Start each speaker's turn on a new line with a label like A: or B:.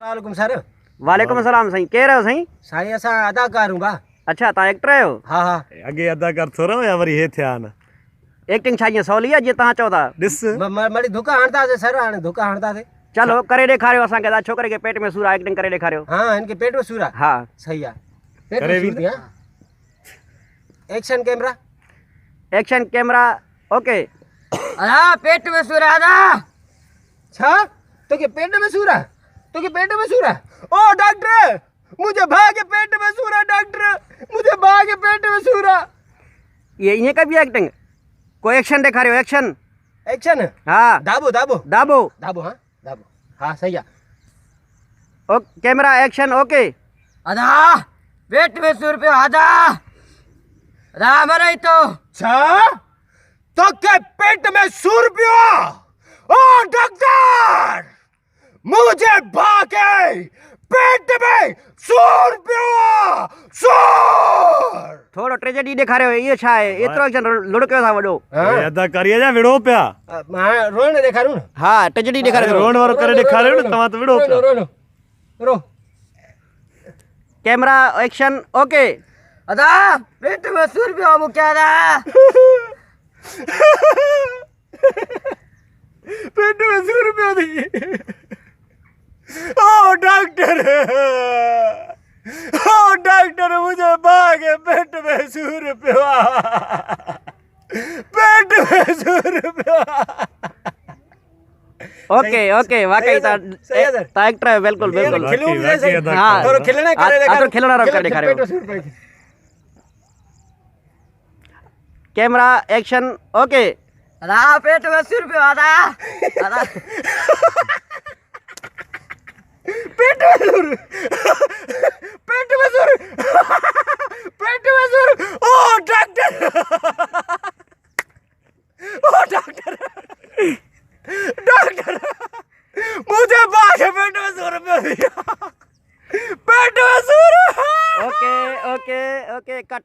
A: वालेकुम सर।
B: वालेकुम अस्सलाम साईं, कह रहे हो साईं?
A: साईं असां अदाकार हूं बा।
B: अच्छा तव्हां एक्टर आहियो?
A: हाँ हाँ
C: अॻे अदाकार थोरो या वरी हे थिया आहिनि।
B: एक्टिंग छा ईअं सवली आहे जीअं तव्हां चओ था?
C: ॾिस
A: मड़ी धुका हणंदासीं सर, हाणे धुका हणंदासीं।
B: चलो करे ॾेखारियो असांखे। तव्हां छोकिरे खे पेट में सूर आहे, एक्टिंग करे ॾेखारियो।
A: हाँ इनके पेट में सूर आहे।
B: हा
A: सही आहे, पेट
C: करे
A: में
C: भी
A: सूर थी, हाँ। Action camera.
B: Action camera okay.
A: अदा पेट में सूर आहे अदा। छा तो के पेट में सूर आहे? तो के पेट में सूर आहे? ओ डॉक्टर मुझे भाई के पेट में सूर है, डॉक्टर मुझे भाई के पेट में सूर है।
B: ये ईअं कबी एक्टिंग? कोई एक्शन ॾेखारियो, एक्शन।
A: एक्शन
B: हा
A: दाबो दाबो
B: दाबो।
A: दाबो, हाँ दाबो, हाँ सही है।
B: ओ कैमरा एक्शन ओके।
A: अदा पेट में सूर पे अदा अदा मरे तो छा तो के पेट में सूर पियो। ओ डॉक्टर मुझे भागे पेट में सूर पियो, सूर।
B: थोड़ो ट्रेजेडी ॾेखारियो। इहो छा आहे? एतिरो एक्शन लुड़कियो था वॾो।
C: हे अदाकारीअ जा विड़ो पिया।
A: मां रोइण ॾेखारूं न?
B: हा ट्रेजेडी ॾेखारियो।
C: रोइण वारो करे ॾेखारियो न, तव्हां त विड़ो पिया।
A: रो
B: कैमरा एक्शन ओके।
A: अदा पेट में सूर पियो मुके अदा। पेट में सूर पियो थी। ओ डॉक्टर मुझे भागे पेट में सूर पियो, पेट में सूर पियो।
B: ओके ओके वाकई
A: सही है सर।
B: तव्हां एक्टर आहियो। बिल्कुल बिल्कुल।
A: खिलूं भी
C: वाकई
A: जैसे
C: अदाकार।
B: हाँ।
A: थोड़ो खिलने करे
B: आ तो खिलौना रख कर दिखाओ।
A: पेट में सूर पियो।
B: Camera action okay.
A: अदा पेट में सूर पियो अदा अदा पेट में सूर, पेट में सूर, पेट में सूर। ओ डॉक्टर, ओ डॉक्टर, डॉक्टर मुझे भागे पेट में सूर पियो, पेट में सूर।
B: Okay okay okay cut.